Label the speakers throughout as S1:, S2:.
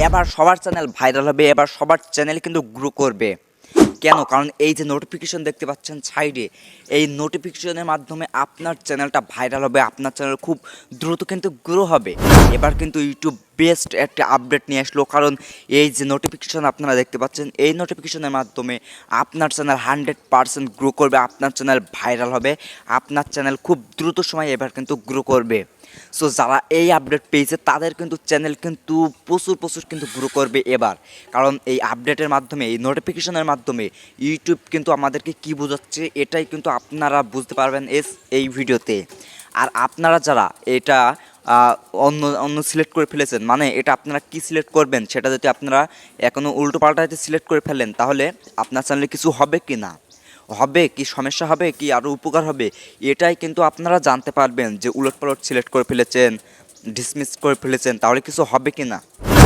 S1: এবার সবার channel viral হবে, এবার সবার চ্যানেল কিন্তু গ্রো করবে। কেন? কারণ এই যে নোটিফিকেশন দেখতে পাচ্ছেন সাইডে, এই নোটিফিকেশনের মাধ্যমে আপনার চ্যানেলটা ভাইরাল হবে, আপনার চ্যানেল খুব দ্রুত কিন্তু গ্রো হবে। এবার কিন্তু ইউটিউব বেস্ট একটা আপডেট নিয়ে আসলো, কারণ এই যে নোটিফিকেশন আপনারা দেখতে পাচ্ছেন, এই নোটিফিকেশনের মাধ্যমে আপনার চ্যানেল 100% গ্রো করবে, আপনার চ্যানেল ভাইরাল হবে, আপনার চ্যানেল খুব দ্রুত সময় এবার কিন্তু গ্রো করবে। সো যারা এই আপডেট পেয়েছে তাদের কিন্তু চ্যানেল কিন্তু প্রচুর কিন্তু গ্রো করবে এবার, কারণ এই আপডেটের মাধ্যমে, এই নোটিফিকেশনের মাধ্যমে ইউটিউব কিন্তু আমাদেরকে কি বোঝাচ্ছে এটাই কিন্তু আপনারা বুঝতে পারবেন এই ভিডিওতে। আর আপনারা যারা এটা অন্য অন্য সিলেক্ট করে ফেলেছেন, মানে এটা আপনারা কি সিলেক্ট করবেন সেটা যদি আপনারা এখনও উল্টো পাল্টাতে সিলেক্ট করে ফেলেন, তাহলে আপনার চ্যানেলে কিছু হবে কি না, হবে কি সমস্যা হবে কি আরও উপকার হবে, এটাই কিন্তু আপনারা জানতে পারবেন। যে উলটপালট সিলেক্ট করে ফেলেছেন, ডিসমিস করে ফেলেছেন, তাহলে কিছু হবে কি না।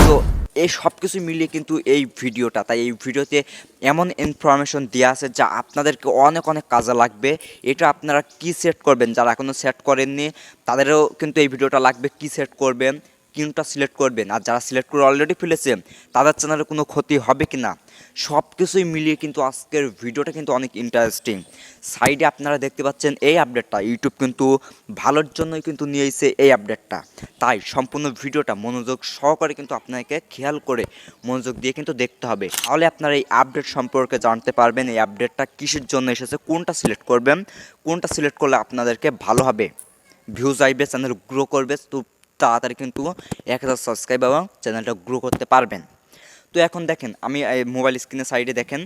S1: তো এই সব কিছু মিলিয়ে কিন্তু এই ভিডিওটা, তাই এই ভিডিওতে এমন ইনফরমেশন দেওয়া আছে যা আপনাদেরকে অনেক কাজে লাগবে। এটা আপনারা কি সেট করবেন, যারা এখনও সেট করেননি তাদেরও কিন্তু এই ভিডিওটা লাগবে, কি সেট করবেন, কোনটা সিলেক্ট করবেন, আর যারা সিলেক্ট করে অলরেডি ফেলেছে তাদের চ্যানেলে কোনো ক্ষতি হবে কি না, সব কিছুই মিলিয়ে কিন্তু আজকের ভিডিওটা কিন্তু অনেক ইন্টারেস্টিং। সাইডে আপনারা দেখতে পাচ্ছেন এই আপডেটটা ইউটিউব কিন্তু ভালোর জন্যই কিন্তু নিয়ে এসেছে এই আপডেটটা, তাই সম্পূর্ণ ভিডিওটা মনোযোগ সহকারে কিন্তু আপনাকে খেয়াল করে মনোযোগ দিয়ে কিন্তু দেখতে হবে, তাহলে আপনারা এই আপডেট সম্পর্কে জানতে পারবেন এই আপডেটটা কিসের জন্য এসেছে, কোনটা সিলেক্ট করবেন, কোনটা সিলেক্ট করলে আপনাদেরকে ভালো হবে, ভিউজ আসবে, চ্যানেল গ্রো করবে, তো তাড়াতাড়ি কিন্তু 1000 সাবস্ক্রাইব এবং চ্যানেলটা গ্রো করতে পারবেন। তো এখন দেখেন, আমি মোবাইল স্ক্রিনের সাইডে দেখেন,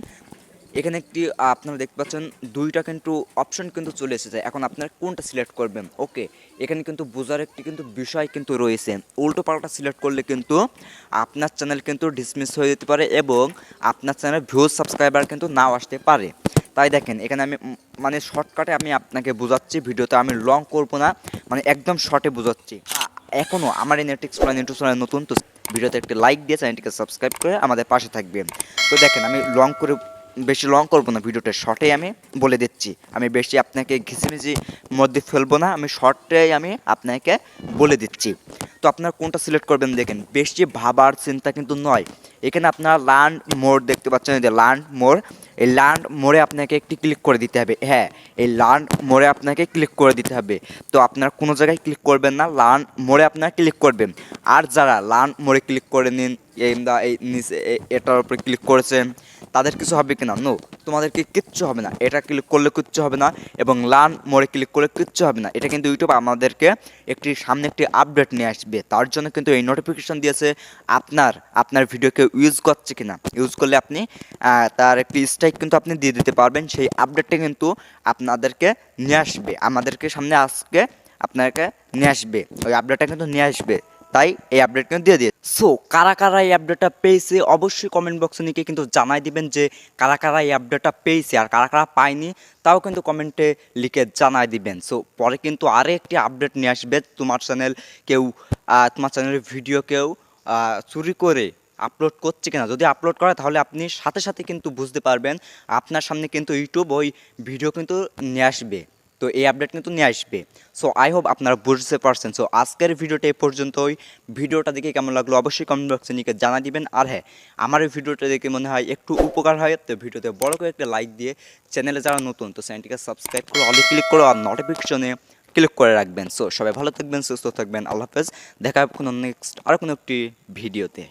S1: এখানে একটি আপনারা দেখতে পাচ্ছেন দুইটা কিন্তু অপশন কিন্তু চলে এসেছে। এখন আপনারা কোনটা সিলেক্ট করবেন, ওকে, এখানে কিন্তু বোঝার একটি কিন্তু বিষয় কিন্তু রয়েছে। উল্টো পাল্টা সিলেক্ট করলে কিন্তু আপনার চ্যানেল কিন্তু ডিসমিস হয়ে যেতে পারে এবং আপনার চ্যানেল ভিউজ সাবস্ক্রাইবার কিন্তু নাও আসতে পারে। তাই দেখেন, এখানে আমি মানে শর্টকাটে আমি আপনাকে বোঝাচ্ছি, ভিডিওতে আমি লং করবো না, মানে একদম শর্টে বোঝাচ্ছি। এখনও আমার এই নেট এক্সপ্লোর চ্যানেল নতুন, তো ভিডিওতে একটি লাইক দিয়ে চ্যানেলটিকে সাবস্ক্রাইব করে আমাদের পাশে থাকবেন। তো দেখেন, আমি বেশি লং করবো না, ভিডিওটা শর্টে আমি বলে দিচ্ছি, আমি বেশি আপনাকে ঘিচিমিচি মধ্যে ফেলবো না, আমি শর্টটাই আমি আপনাকে বলে দিচ্ছি। তো আপনারা কোনটা সিলেক্ট করবেন দেখেন, বেশি ভাবার চিন্তা কিন্তু নয়। এখানে আপনারা লার্ন মোর দেখতে পাচ্ছেন, যে লার্ন মোর, এই লার্ন মোড়ে আপনাকে একটি ক্লিক করে দিতে হবে। হ্যাঁ, এই লার্ন মোড়ে আপনাকে ক্লিক করে দিতে হবে। তো আপনারা কোনো জায়গায় ক্লিক করবেন না, লার্ন মোড়ে আপনারা ক্লিক করবেন। আর যারা লার্ন মোড়ে ক্লিক করে নিন, এই নিচে এটার উপরে ক্লিক করেছেন, তাদের কিছু হবে কি না, নো, তোমাদেরকে কিচ্ছু হবে না, এটা ক্লিক করলে কিচ্ছু হবে না, এবং লার্ন মোড়ে ক্লিক করলে কিচ্ছু হবে না। এটা কিন্তু ইউটিউব আমাদেরকে সামনে একটি আপডেট নিয়ে আসবে, তার জন্য কিন্তু এই নোটিফিকেশন দিয়েছে আপনার ভিডিওকে ইউজ করছে কিনা, ইউজ করলে আপনি তার একটি স্ট্রাইক কিন্তু আপনি দিয়ে দিতে পারবেন। সেই আপডেটটা কিন্তু আপনাদেরকে নিয়ে আসবে, আমাদেরকে সামনে আজকে আপনাকে নিয়ে আসবে, ওই আপডেটটা কিন্তু নিয়ে আসবে, তাই এই আপডেট কিন্তু দিয়ে দিয়ে। সো কারা এই আপডেটটা পেয়েছে অবশ্যই কমেন্ট বক্সে নিয়ে কিন্তু জানাই দিবেন যে কারা এই আপডেটটা পেয়েছে, আর কারা পায়নি তাও কিন্তু কমেন্টে লিখে জানাই দিবেন। সো পরে কিন্তু আরও একটি আপডেট নিয়ে আসবে, তোমার চ্যানেলের ভিডিও কেউ চুরি করে আপলোড করছে কিনা, যদি আপলোড করে তাহলে আপনি সাথে কিন্তু বুঝতে পারবেন, আপনার সামনে কিন্তু ইউটিউব ওই ভিডিও কিন্তু নিয়ে আসবে, তো এই আপডেট কিন্তু নিয়ে আসবে। সো আই হোপ আপনারা বুঝতে পারছেন। সো আজকের ভিডিওটা এই পর্যন্তই। ভিডিওটা দেখে কেমন লাগলো অবশ্যই কমেন্ট বক্সে নিয়ে জানা দিবেন। আর হ্যাঁ, আমার এই ভিডিওটা দেখে মনে হয় একটু উপকার হয়, তো ভিডিওতে বড় করে একটা লাইক দিয়ে, চ্যানেলে যারা নতুন তো চ্যানেলটিকে সাবস্ক্রাইব করে অলে ক্লিক করো আর নোটিফিকেশনে ক্লিক করে রাখবেন। সো সবাই ভালো থাকবেন, সুস্থ থাকবেন, আল্লাহ হাফেজ। দেখা হবে কোনো নেক্সট আর কোনো একটি ভিডিওতে।